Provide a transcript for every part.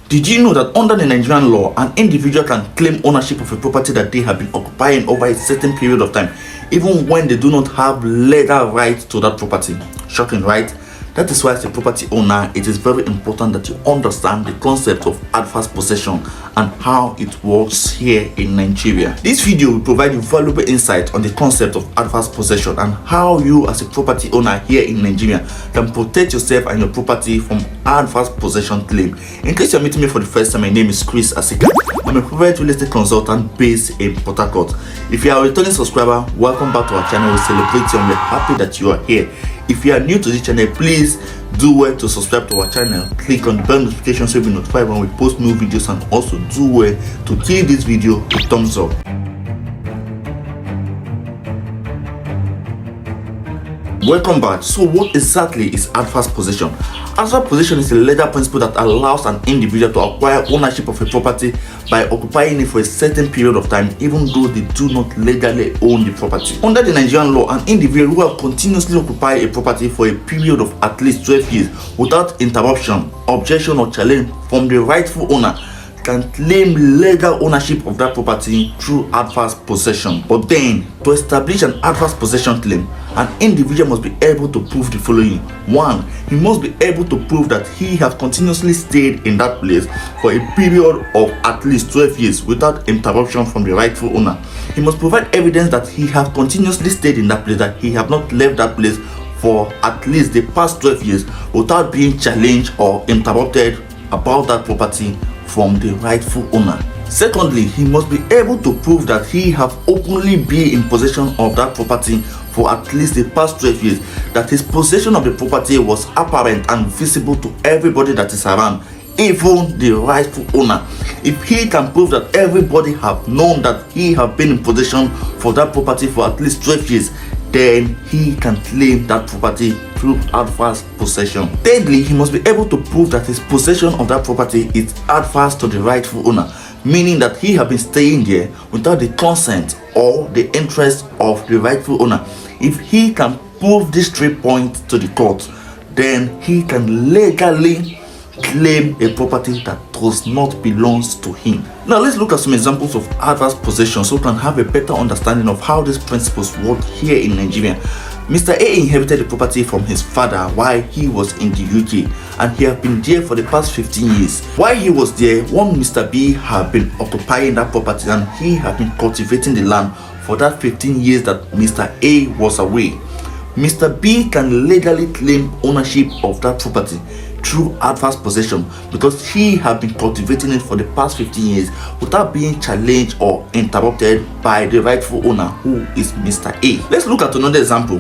Did you know that under the Nigerian law, an individual can claim ownership of a property that they have been occupying over a certain period of time, even when they do not have legal right to that property? Shocking, right? That is why, as a property owner, it is very important that you understand the concept of adverse possession and how it works here in Nigeria. This video will provide you valuable insight on the concept of adverse possession and how you, as a property owner here in Nigeria, can protect yourself and your property from adverse possession claim. In case you're meeting me for the first time, my name is Chris Asika. I'm a private real estate consultant based in Port Harcourt. If you are a returning subscriber, welcome back to our channel. We celebrate you and we're happy that you are here. If you are new to this channel, please do well to subscribe to our channel. Click on the bell notification so you'll be notified when we post new videos, and also do well to give this video a thumbs up. Welcome back. So what exactly is adverse possession? Adverse possession is a legal principle that allows an individual to acquire ownership of a property by occupying it for a certain period of time, even though they do not legally own the property. Under the Nigerian law, an individual who has continuously occupied a property for a period of at least 12 years without interruption, objection or challenge from the rightful owner can claim legal ownership of that property through adverse possession. But then, to establish an adverse possession claim, an individual must be able to prove the following. 1. He must be able to prove that he has continuously stayed in that place for a period of at least 12 years without interruption from the rightful owner. He must provide evidence that he has continuously stayed in that place, that he has not left that place for at least the past 12 years without being challenged or interrupted about that property from the rightful owner. Secondly, he must be able to prove that he have openly been in possession of that property for at least the past 12 years, that his possession of the property was apparent and visible to everybody that is around, even the rightful owner. If he can prove that everybody have known that he have been in possession for that property for at least 12 years, then he can claim that property through adverse possession. Thirdly, he must be able to prove that his possession of that property is adverse to the rightful owner, meaning that he has been staying there without the consent or the interest of the rightful owner. If he can prove these 3 points to the court, then he can legally claim a property that does not belong to him. Now let's look at some examples of adverse possession so we can have a better understanding of how these principles work here in Nigeria. Mr. A inherited the property from his father while he was in the UK, and he had been there for the past 15 years. While he was there, one Mr. B had been occupying that property and he had been cultivating the land for that 15 years that Mr. A was away. Mr. B can legally claim ownership of that property through adverse possession because he had been cultivating it for the past 15 years without being challenged or interrupted by the rightful owner, who is Mr. A. Let's look at another example.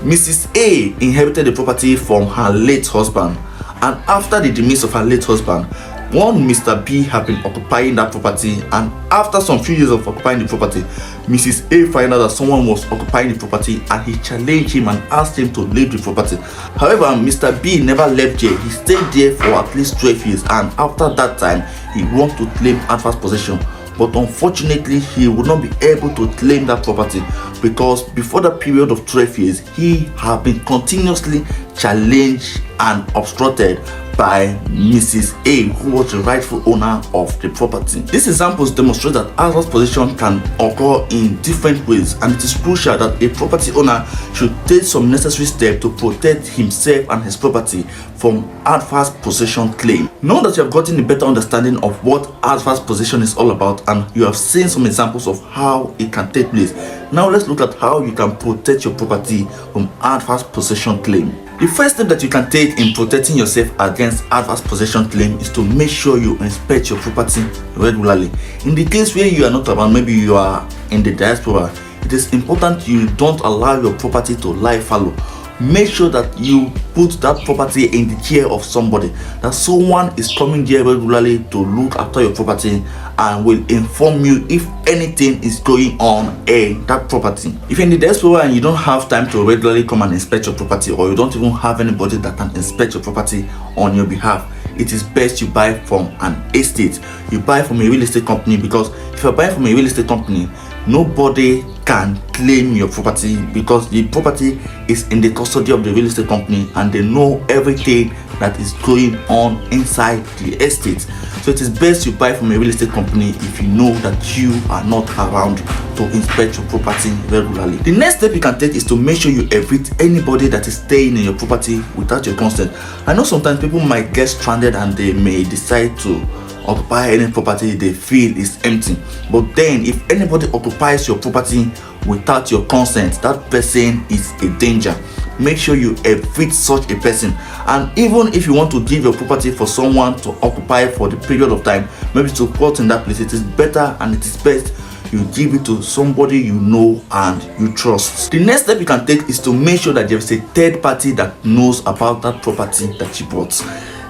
Mrs. A inherited the property from her late husband, and after the demise of her late husband, one Mr. B had been occupying that property, and after some few years of occupying the property, Mrs. A found out that someone was occupying the property and he challenged him and asked him to leave the property. However, Mr. B never left there. He stayed there for at least 12 years, and after that time, he wanted to claim adverse possession. But unfortunately, he would not be able to claim that property because before the period of 12 years, he had been continuously challenged and obstructed by Mrs. A, who was the rightful owner of the property. These examples demonstrate that adverse possession can occur in different ways, and it is crucial that a property owner should take some necessary steps to protect himself and his property from adverse possession claim. Now that you have gotten a better understanding of what adverse possession is all about, and you have seen some examples of how it can take place, now let's look at how you can protect your property from adverse possession claim. The first step that you can take in protecting yourself against adverse possession claim is to make sure you inspect your property regularly. In the case where you are not around, maybe you are in the diaspora, it is important you don't allow your property to lie fallow. Make sure that you put that property in the care of somebody, that someone is coming there regularly to look after your property and will inform you if anything is going on in that property. If you're in the diaspora and you don't have time to regularly come and inspect your property, or you don't even have anybody that can inspect your property on your behalf, it is best you buy from an estate. You buy from a real estate company, because if you're buying from a real estate company, nobody can claim your property because the property is in the custody of the real estate company and they know everything that is going on inside the estate. So it is best you buy from a real estate company if you know that you are not around to inspect your property regularly. The next step you can take is to make sure you evict anybody that is staying in your property without your consent. I know sometimes people might get stranded and they may decide to occupy any property they feel is empty, but then if anybody occupies your property without your consent, that person is a danger. Make sure you evict such a person. And even if you want to give your property for someone to occupy for the period of time, maybe to put in that place, it is better and it is best you give it to somebody you know and you trust. The next step you can take is to make sure that there is a third party that knows about that property that you bought.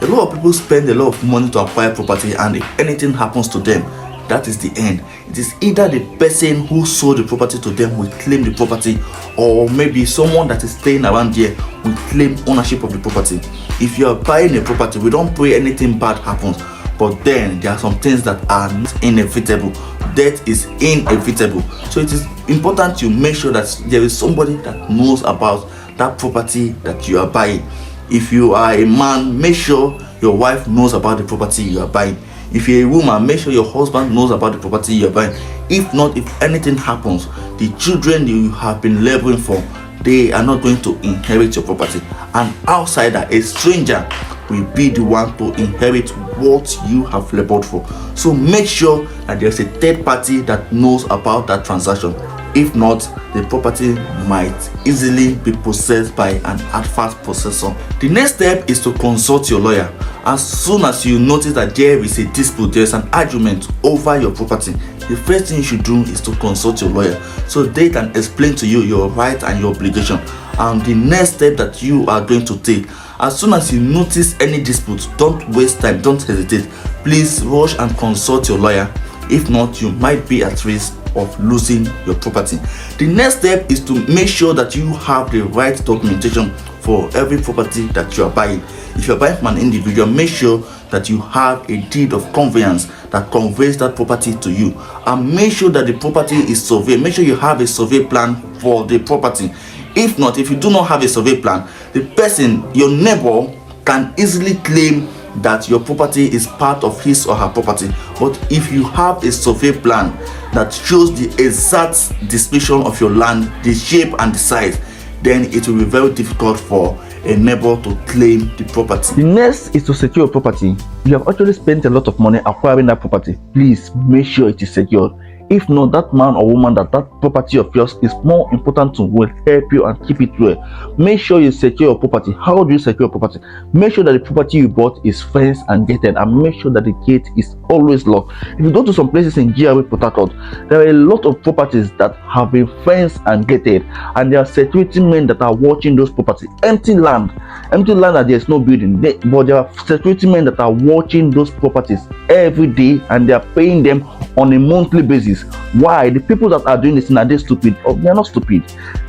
A lot of people spend a lot of money to acquire property, and if anything happens to them, that is the end. It is either the person who sold the property to them will claim the property, or maybe someone that is staying around here will claim ownership of the property. If you are buying a property, we don't pray anything bad happens, but then there are some things that are inevitable. Death is inevitable. So it is important you make sure that there is somebody that knows about that property that you are buying. If you are a man, make sure your wife knows about the property you are buying. If you're a woman, make sure your husband knows about the property you're buying. If not, if anything happens, the children you have been laboring for, they are not going to inherit your property. An outsider, a stranger, will be the one to inherit what you have labored for. So make sure that there's a third party that knows about that transaction. If not, the property might easily be possessed by an adverse possessor. The next step is to consult your lawyer. As soon as you notice that there is a dispute, there is an argument over your property, the first thing you should do is to consult your lawyer so they can explain to you your right and your obligation and the next step that you are going to take. As soon as you notice any dispute, don't waste time, don't hesitate. Please rush and consult your lawyer. If not, you might be at risk of losing your property. The next step is to make sure that you have the right documentation for every property that you are buying. If you are buying from an individual, make sure that you have a deed of conveyance that conveys that property to you, and make sure that the property is surveyed. Make sure you have a survey plan for the property. If not, if you do not have a survey plan, the person, your neighbor, can easily claim that your property is part of his or her property. But if you have a survey plan that shows the exact description of your land, the shape and the size, then it will be very difficult for a neighbor to claim the property. The next is to secure your property. You have actually spent a lot of money acquiring that property. Please make sure it is secured. If not, that man or woman that property of yours is more important to will help you and keep it well. Make sure you secure your property. How do you secure your property? Make sure that the property you bought is fenced and gated, and make sure that the gate is always locked. If you go to some places in GRA Port Harcourt, there are a lot of properties that have been fenced and gated, and there are security men that are watching those properties. Empty land that there is no building, but there are security men that are watching those properties every day, and they are paying them on a monthly basis. Why? The people that are doing this, are they stupid? Oh, they are not stupid.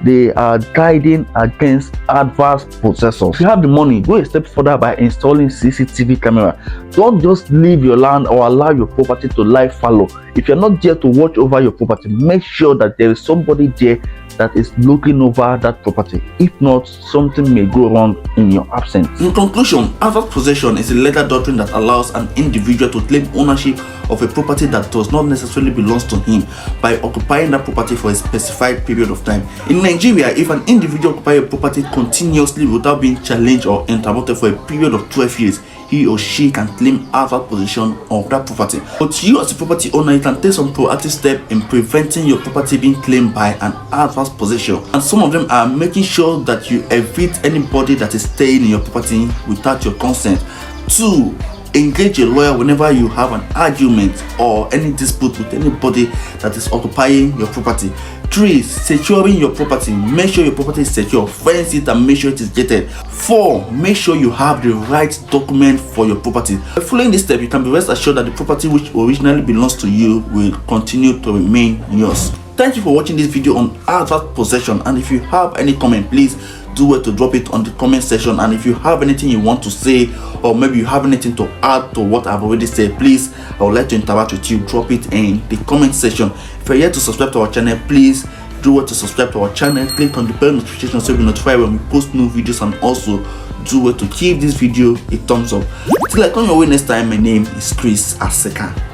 They are guiding against adverse possessors. If you have the money, go a step further by installing CCTV camera. Don't just leave your land or allow your property to lie fallow. If you're not there to watch over your property, make sure that there is somebody there that is looking over that property. If not, something may go wrong in your absence. In conclusion, adverse possession is a legal doctrine that allows an individual to claim ownership of a property that does not necessarily belong to him by occupying that property for a specified period of time. In Nigeria, if an individual occupies a property continuously without being challenged or interrupted for a period of 12 years, he or she can claim adverse possession of that property. But you as a property owner, you can take some proactive steps in preventing your property being claimed by an adverse possession. And some of them are making sure that you evict anybody that is staying in your property without your consent. 2, engage a lawyer whenever you have an argument or any dispute with anybody that is occupying your property. 3, securing your property. Make sure your property is secure, fence it and make sure it is gated. 4, make sure you have the right document for your property. By following this step, you can be rest assured that the property which originally belongs to you will continue to remain yours. Thank you for watching this video on adverse possession, and if you have any comment, please do well to drop it on the comment section. And if you have anything you want to say, or maybe you have anything to add to what I've already said, please, I would like to interact with you. Drop it in the comment section. If you're yet to subscribe to our channel, please Do well to subscribe to our channel, click on the bell notification so you'll be notified when we post new videos, and also do well to give this video a thumbs up. Till I come your way next time, my name is Chris Aseka.